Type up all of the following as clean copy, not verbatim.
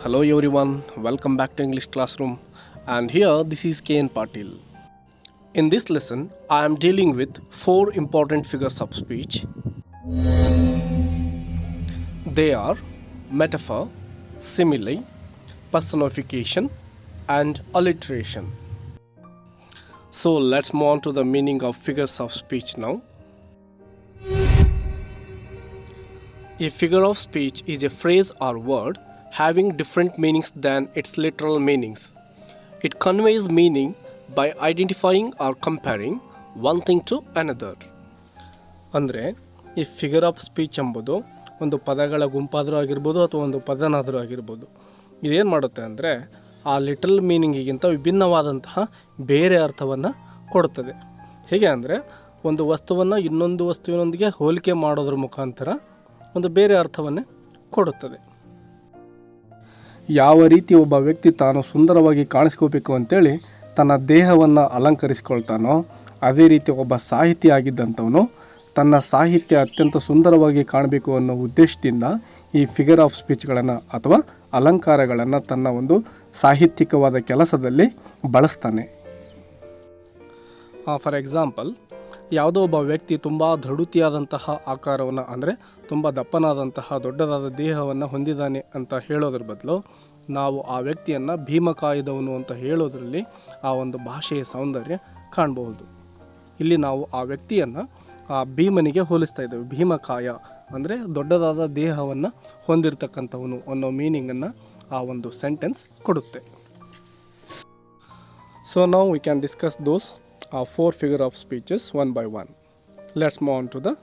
Hello everyone, welcome back to English Classroom, and here this is KN Patil. In this lesson, I am dealing with 4 important figures of speech. They are metaphor, simile, personification, and alliteration. So let's move on to the meaning of figures of speech now. A figure of speech is a phrase or word having different meanings than its literal meanings. It conveys meaning by identifying or comparing one thing to another. ಅಂದರೆ ಈ figure of speech ಎಂಬುದು ಒಂದು ಪದಗಳ ಗುಂಪಾದರೂ ಆಗಿರ್ಬೋದು ಅಥವಾ ಒಂದು ಪದನಾದರೂ ಆಗಿರ್ಬೋದು. ಇದೇನು ಮಾಡುತ್ತೆ ಅಂದರೆ ಆ ಲಿಟರಲ್ ಮೀನಿಂಗಿಗಿಂತ ವಿಭಿನ್ನವಾದಂತಹ ಬೇರೆ ಅರ್ಥವನ್ನು ಕೊಡುತ್ತದೆ. ಹೇಗೆ ಅಂದರೆ ಒಂದು ವಸ್ತುವನ್ನು ಇನ್ನೊಂದು ವಸ್ತುವಿನೊಂದಿಗೆ ಹೋಲಿಕೆ ಮಾಡೋದ್ರ ಮುಖಾಂತರ ಒಂದು ಬೇರೆ ಅರ್ಥವನ್ನೇ ಕೊಡುತ್ತದೆ. ಯಾವ ರೀತಿ ಒಬ್ಬ ವ್ಯಕ್ತಿ ತಾನು ಸುಂದರವಾಗಿ ಕಾಣಿಸ್ಕೋಬೇಕು ಅಂತೇಳಿ ತನ್ನ ದೇಹವನ್ನು ಅಲಂಕರಿಸ್ಕೊಳ್ತಾನೋ ಅದೇ ರೀತಿ ಒಬ್ಬ ಸಾಹಿತಿ ಆಗಿದ್ದಂಥವನು ತನ್ನ ಸಾಹಿತ್ಯ ಅತ್ಯಂತ ಸುಂದರವಾಗಿ ಕಾಣಬೇಕು ಅನ್ನೋ ಉದ್ದೇಶದಿಂದ ಈ ಫಿಗರ್ ಆಫ್ ಸ್ಪೀಚ್ಗಳನ್ನು ಅಥವಾ ಅಲಂಕಾರಗಳನ್ನು ತನ್ನ ಒಂದು ಸಾಹಿತ್ಯಿಕವಾದ ಕೆಲಸದಲ್ಲಿ ಬಳಸ್ತಾನೆ. ಫಾರ್ ಎಕ್ಸಾಂಪಲ್, ಯಾವುದೋ ಒಬ್ಬ ವ್ಯಕ್ತಿ ತುಂಬ ದಡುತಿಯಾದಂತಹ ಆಕಾರವನ್ನು ಅಂದರೆ ತುಂಬ ದಪ್ಪನಾದಂತಹ ದೊಡ್ಡದಾದ ದೇಹವನ್ನು ಹೊಂದಿದ್ದಾನೆ ಅಂತ ಹೇಳೋದ್ರ ಬದಲು ನಾವು ಆ ವ್ಯಕ್ತಿಯನ್ನು ಭೀಮಕಾಯದವನು ಅಂತ ಹೇಳೋದ್ರಲ್ಲಿ ಆ ಒಂದು ಭಾಷೆಯ ಸೌಂದರ್ಯ ಕಾಣಬಹುದು. ಇಲ್ಲಿ ನಾವು ಆ ವ್ಯಕ್ತಿಯನ್ನು ಆ ಭೀಮನಿಗೆ ಹೋಲಿಸ್ತಾ ಇದ್ದೇವೆ. ಭೀಮಕಾಯ ಅಂದರೆ ದೊಡ್ಡದಾದ ದೇಹವನ್ನು ಹೊಂದಿರತಕ್ಕಂಥವನು ಅನ್ನೋ ಮೀನಿಂಗನ್ನು ಆ ಒಂದು ಸೆಂಟೆನ್ಸ್ ಕೊಡುತ್ತೆ. ಸೊ ನಾವು we can discuss those 4 figure of speeches one by one. Let's move on to the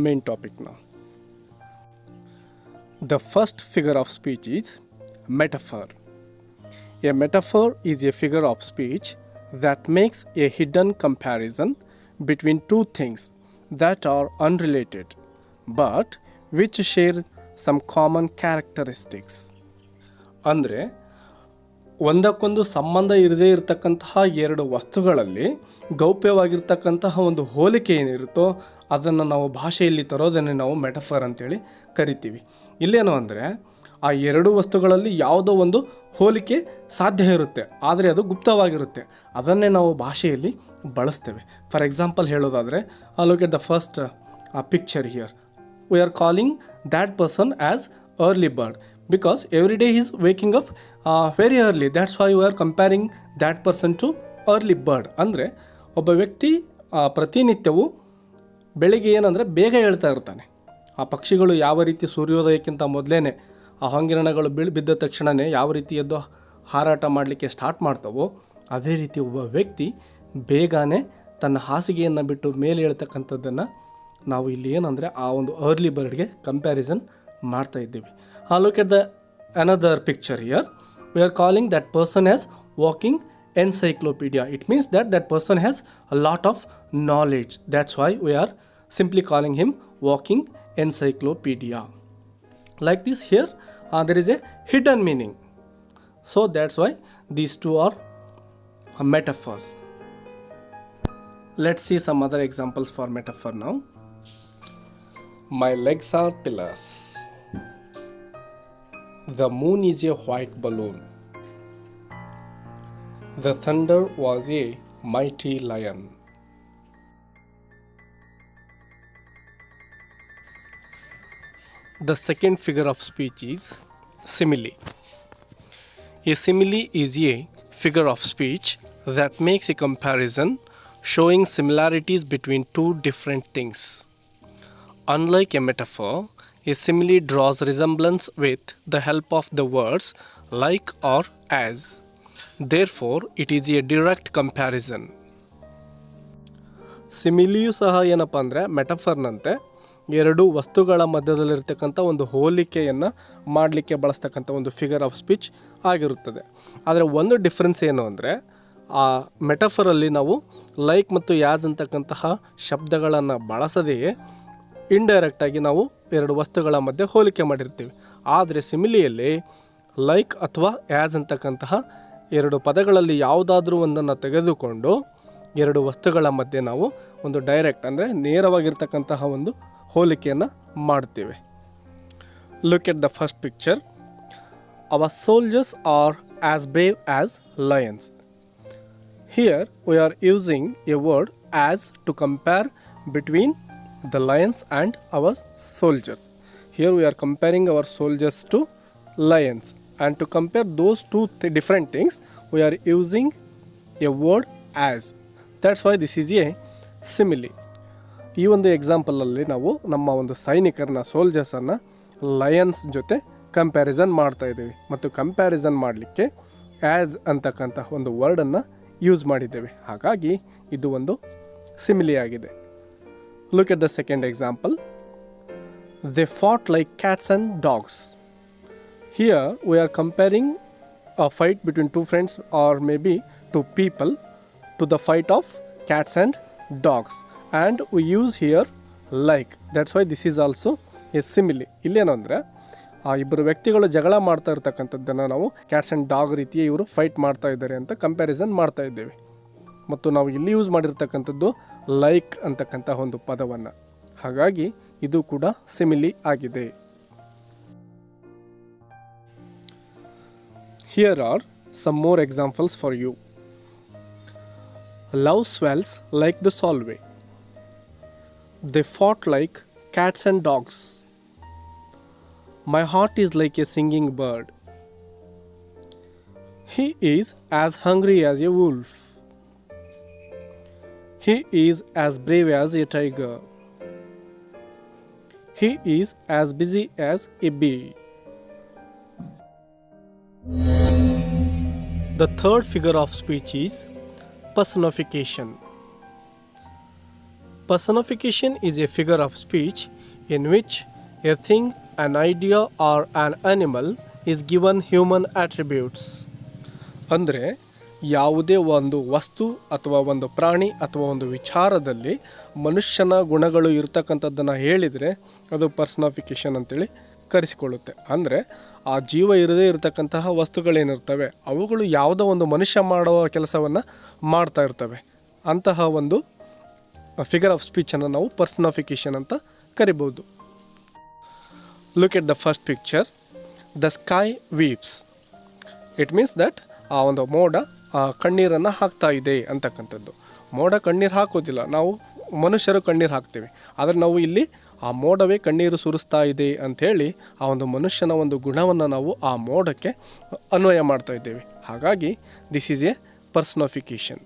main topic now. The first figure of speech is metaphor. A metaphor is a figure of speech that makes a hidden comparison between two things that are unrelated but which share some common characteristics. ಅಂದರೆ ಒಂದಕ್ಕೊಂದು ಸಂಬಂಧ ಇರದೇ ಇರತಕ್ಕಂತಹ ಎರಡು ವಸ್ತುಗಳಲ್ಲಿ ಗೌಪ್ಯವಾಗಿರ್ತಕ್ಕಂತಹ ಒಂದು ಹೋಲಿಕೆ ಏನಿರುತ್ತೋ ಅದನ್ನು ನಾವು ಭಾಷೆಯಲ್ಲಿ ತರೋದನ್ನೇ ನಾವು ಮೆಟಫರ್ ಅಂತೇಳಿ ಕರಿತೀವಿ. ಇಲ್ಲೇನು ಅಂದರೆ ಆ ಎರಡು ವಸ್ತುಗಳಲ್ಲಿ ಯಾವುದೋ ಒಂದು ಹೋಲಿಕೆ ಸಾಧ್ಯ ಇರುತ್ತೆ, ಆದರೆ ಅದು ಗುಪ್ತವಾಗಿರುತ್ತೆ. ಅದನ್ನೇ ನಾವು ಭಾಷೆಯಲ್ಲಿ ಬಳಸ್ತೇವೆ. ಫಾರ್ ಎಕ್ಸಾಂಪಲ್ ಹೇಳೋದಾದರೆ, look at the first picture here. We are calling that person as early bird because every day he is waking up very early. That's why we are comparing that person to early bird. ಅಂದರೆ ಒಬ್ಬ ವ್ಯಕ್ತಿ ಪ್ರತಿನಿತ್ಯವೂ ಬೆಳಿಗ್ಗೆ ಏನಂದರೆ ಬೇಗ ಹೇಳ್ತಾ ಇರ್ತಾನೆ. ಆ ಪಕ್ಷಿಗಳು ಯಾವ ರೀತಿ ಸೂರ್ಯೋದಯಕ್ಕಿಂತ ಮೊದಲೇ ಆ ಹೊಂಗಿರಣಗಳು ಬಿದ್ದ ತಕ್ಷಣವೇ ಯಾವ ರೀತಿ ಎದ್ದು ಹಾರಾಟ ಮಾಡಲಿಕ್ಕೆ ಸ್ಟಾರ್ಟ್ ಮಾಡ್ತಾವೋ ಅದೇ ರೀತಿ ಒಬ್ಬ ವ್ಯಕ್ತಿ ಬೇಗನೆ ತನ್ನ ಹಾಸಿಗೆಯನ್ನು ಬಿಟ್ಟು ಮೇಲೆ ಹೇಳ್ತಕ್ಕಂಥದ್ದನ್ನು ನಾವು ಇಲ್ಲಿ ಏನಂದರೆ ಆ ಒಂದು ಅರ್ಲಿ ಬರ್ಡ್ಗೆ ಕಂಪ್ಯಾರಿಸನ್ ಮಾಡ್ತಾ ಇದ್ದೀವಿ. Look at the another picture here. We are calling that person as walking encyclopedia. It means that that person has a lot of knowledge. That's why we are simply calling him walking encyclopedia. Like this here, there is a hidden meaning. So that's why these two are metaphors. Let's see some other examples for metaphor now. My legs are pillars. The moon is a white balloon. The thunder was a mighty lion. The second figure of speech is simile. A simile is a figure of speech that makes a comparison showing similarities between two different things. Unlike a metaphor, a simile draws resemblance with the help of the words like or as. Therefore, it is a direct comparison. ಸಿಮಿಲಿಯು ಸಹ ಏನಪ್ಪ ಅಂದರೆ ಮೆಟಫರ್ನಂತೆ ಎರಡು ವಸ್ತುಗಳ ಮಧ್ಯದಲ್ಲಿರ್ತಕ್ಕಂಥ ಒಂದು ಹೋಲಿಕೆಯನ್ನು ಮಾಡಲಿಕ್ಕೆ ಬಳಸ್ತಕ್ಕಂಥ ಒಂದು figure of speech ಆಗಿರುತ್ತದೆ. ಆದರೆ ಒಂದು ಡಿಫ್ರೆನ್ಸ್ ಏನು ಅಂದರೆ ಆ ಮೆಟಫರಲ್ಲಿ ನಾವು ಲೈಕ್ ಮತ್ತು ಯಾಸ್ ಅಂತಕ್ಕಂತಹ ಶಬ್ದಗಳನ್ನು ಬಳಸದೆಯೇ ಇಂಡೈರೆಕ್ಟಾಗಿ ನಾವು ಎರಡು ವಸ್ತುಗಳ ಮಧ್ಯೆ ಹೋಲಿಕೆ ಮಾಡಿರ್ತೀವಿ. ಆದರೆ ಸಿಮಿಲಿಯಲ್ಲಿ ಲೈಕ್ ಅಥವಾ ಆ್ಯಸ್ ಅಂತಕ್ಕಂತಹ ಎರಡು ಪದಗಳಲ್ಲಿ ಯಾವುದಾದ್ರೂ ಒಂದನ್ನು ತೆಗೆದುಕೊಂಡು ಎರಡು ವಸ್ತುಗಳ ಮಧ್ಯೆ ನಾವು ಒಂದು ಡೈರೆಕ್ಟ್ ಅಂದರೆ ನೇರವಾಗಿರ್ತಕ್ಕಂತಹ ಒಂದು ಹೋಲಿಕೆಯನ್ನು ಮಾಡ್ತೀವಿ. Look at the first picture. our soldiers are as brave as lions. Here we are using a word as to compare between the lions and our soldiers. Here we are comparing our soldiers to lions, and to compare those two different things we are using a word as. That's why this is a simile. ಈ ಒಂದು ಎಕ್ಸಾಂಪಲಲ್ಲಿ ನಾವು ನಮ್ಮ ಒಂದು ಸೈನಿಕರನ್ನ ಸೋಲ್ಜರ್ಸನ್ನು Lions ಜೊತೆ comparison ಮಾಡ್ತಾ ಇದ್ದೀವಿ, ಮತ್ತು comparison ಮಾಡಲಿಕ್ಕೆ ಆ್ಯಸ್ ಅಂತಕ್ಕಂಥ ಒಂದು ವರ್ಡನ್ನು ಯೂಸ್ ಮಾಡಿದ್ದೇವೆ. ಹಾಗಾಗಿ ಇದು ಒಂದು ಸಿಮಿಲಿ ಆಗಿದೆ. Look at the second example. They fight like cats and dogs. Here we are comparing a fight between two friends or maybe two people to the fight of cats and dogs, and we use here like. That's why this is also a simile. ಇಲ್ಲೇನು ಅಂದರೆ ಆ ಇಬ್ಬರು ವ್ಯಕ್ತಿಗಳು ಜಗಳ ಮಾಡ್ತಾ ಇರ್ತಕ್ಕಂಥದ್ದನ್ನು ನಾವು cats and dog ರೀತಿಯೇ ಇವರು ಫೈಟ್ ಮಾಡ್ತಾ ಇದ್ದಾರೆ ಅಂತ ಕಂಪ್ಯಾರಿಸನ್ ಮಾಡ್ತಾ ಇದ್ದೇವೆ. ಮತ್ತು ನಾವು ಇಲ್ಲಿ ಯೂಸ್ ಮಾಡಿರ್ತಕ್ಕಂಥದ್ದು ಲೈಕ್ ಅಂತಕ್ಕಂಥ ಒಂದು ಪದವನ್ನು. ಹಾಗಾಗಿ ಇದು ಕೂಡ ಸಿಮಿಲಿ ಆಗಿದೆ. Here are some more examples for you. Love swells like the Solway. They fought like cats and dogs. My heart is like a singing bird. He is as hungry as a wolf. He is as brave as a tiger. He is as busy as a bee. The third figure of speech is personification. Personification is a figure of speech in which a thing, an idea or an animal is given human attributes. ಅಂದರೆ ಯಾವುದೇ ಒಂದು ವಸ್ತು ಅಥವಾ ಒಂದು ಪ್ರಾಣಿ ಅಥವಾ ಒಂದು ವಿಚಾರದಲ್ಲಿ ಮನುಷ್ಯನ ಗುಣಗಳು ಇರ್ತಕ್ಕಂಥದ್ದನ್ನು ಹೇಳಿದರೆ ಅದು ಪರ್ಸನಿಫಿಕೇಷನ್ ಅಂತೇಳಿ ಕರೆಸಿಕೊಳ್ಳುತ್ತೆ. ಅಂದರೆ ಆ ಜೀವ ಇರದೇ ಇರತಕ್ಕಂತಹ ವಸ್ತುಗಳೇನಿರ್ತವೆ ಅವುಗಳು ಯಾವುದೋ ಒಂದು ಮನುಷ್ಯ ಮಾಡುವ ಕೆಲಸವನ್ನು ಮಾಡ್ತಾ ಇರ್ತವೆ. ಅಂತಹ ಒಂದು ಫಿಗರ್ ಆಫ್ ಸ್ಪೀಚನ್ನು ನಾವು ಪರ್ಸನಿಫಿಕೇಷನ್ ಅಂತ ಕರಿಬೋದು. Look at the first picture. The sky weeps. It means that ಆ ಒಂದು ಮೋಡ ಕಣ್ಣೀರನ್ನು ಹಾಕ್ತಾ ಇದೆ ಅಂತಕ್ಕಂಥದ್ದು. ಮೋಡ ಕಣ್ಣೀರು ಹಾಕೋದಿಲ್ಲ, ನಾವು ಮನುಷ್ಯರು ಕಣ್ಣೀರು ಹಾಕ್ತೇವೆ. ಆದರೆ ನಾವು ಇಲ್ಲಿ ಆ ಮೋಡವೇ ಕಣ್ಣೀರು ಸುರಿಸ್ತಾ ಇದೆ ಅಂಥೇಳಿ ಆ ಒಂದು ಮನುಷ್ಯನ ಒಂದು ಗುಣವನ್ನು ನಾವು ಆ ಮೋಡಕ್ಕೆ ಅನ್ವಯ ಮಾಡ್ತಾ ಇದ್ದೇವೆ. ಹಾಗಾಗಿ this is a personification.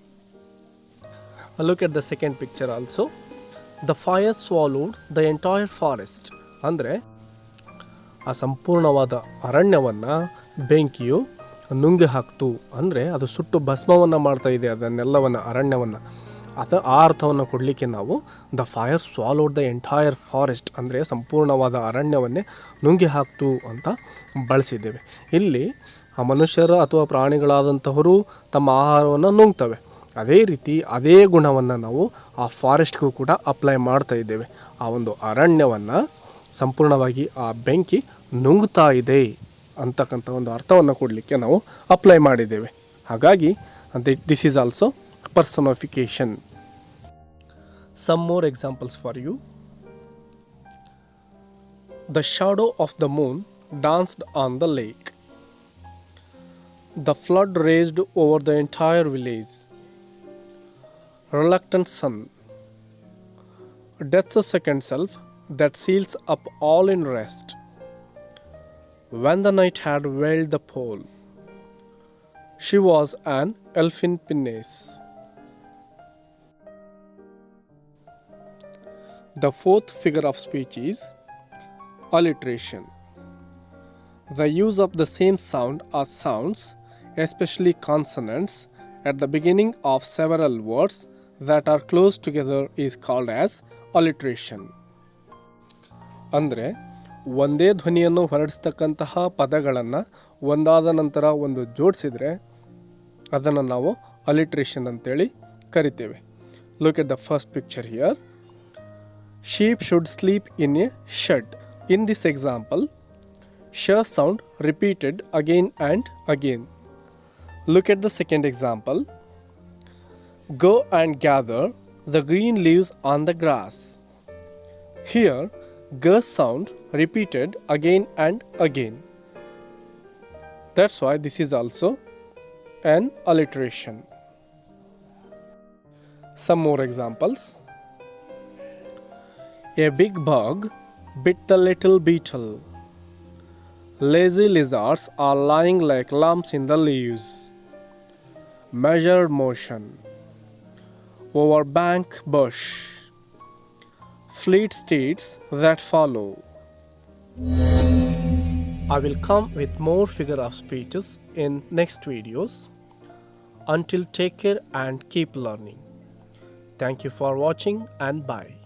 Look at the second picture also. The fire swallowed the entire forest. ಅಂದರೆ ಆ ಸಂಪೂರ್ಣವಾದ ಅರಣ್ಯವನ್ನು ಬೆಂಕಿಯು ನುಂಗಿ ಹಾಕ್ತು, ಅಂದರೆ ಅದು ಸುಟ್ಟು ಭಸ್ಮವನ್ನು ಮಾಡ್ತಾ ಇದೆ ಅದನ್ನೆಲ್ಲವನ್ನು, ಅರಣ್ಯವನ್ನು. ಆ ಅರ್ಥವನ್ನು ಕೊಡಲಿಕ್ಕೆ ನಾವು the fire swallowed the entire forest ಅಂದರೆ ಸಂಪೂರ್ಣವಾದ ಅರಣ್ಯವನ್ನೇ ನುಂಗಿ ಹಾಕ್ತು ಅಂತ ಬಳಸಿದ್ದೇವೆ. ಇಲ್ಲಿ ಆ ಮನುಷ್ಯರು ಅಥವಾ ಪ್ರಾಣಿಗಳಾದಂಥವರು ತಮ್ಮ ಆಹಾರವನ್ನು ನುಂಗ್ತವೆ. ಅದೇ ರೀತಿ ಅದೇ ಗುಣವನ್ನು ನಾವು ಆ ಫಾರೆಸ್ಟ್ಗೂ ಕೂಡ ಅಪ್ಲೈ ಮಾಡ್ತಾ ಇದ್ದೇವೆ. ಆ ಒಂದು ಅರಣ್ಯವನ್ನು ಸಂಪೂರ್ಣವಾಗಿ ಆ ಬೆಂಕಿ ನುಂಗ್ತಾ ಇದೆ ಅಂತಕ್ಕಂಥ ಒಂದು ಅರ್ಥವನ್ನು ಕೊಡಲಿಕ್ಕೆ ನಾವು ಅಪ್ಲೈ ಮಾಡಿದ್ದೇವೆ. ಹಾಗಾಗಿ this is also personification. Some more examples for you. The shadow of the moon danced on the lake. The flood raged over the entire village. Reluctant sun. Death's second self that seals up all in rest. When the night had veiled the pole, she was an elfin pinnace. The fourth figure of speech is alliteration. The use of the same sound or sounds, especially consonants, at the beginning of several words that are close together is called as alliteration. ಅಂದರೆ ಒಂದೇ ಧ್ವನಿಯನ್ನು ಹೊರಡಿಸ್ತಕ್ಕಂತಹ ಪದಗಳನ್ನು ಒಂದಾದ ನಂತರ ಒಂದು ಜೋಡಿಸಿದರೆ ಅದನ್ನು ನಾವು ಅಲಿಟ್ರೇಷನ್ ಅಂತೇಳಿ ಕರಿತೇವೆ. Look at the first picture here. Sheep should sleep in a shed. In this example, sh sound repeated again and again. Look at the second example. Go and gather the green leaves on the grass. Here, g sound repeated again and again. That's why this is also an alliteration. Some more examples. A big bug bit the little beetle. Lazy lizards are lying like lumps in the leaves. Measured motion. Over bank bush. Fleet steeds that follow. I will come with more figure of speeches in next videos. Until, take care and keep learning. Thank you for watching and bye.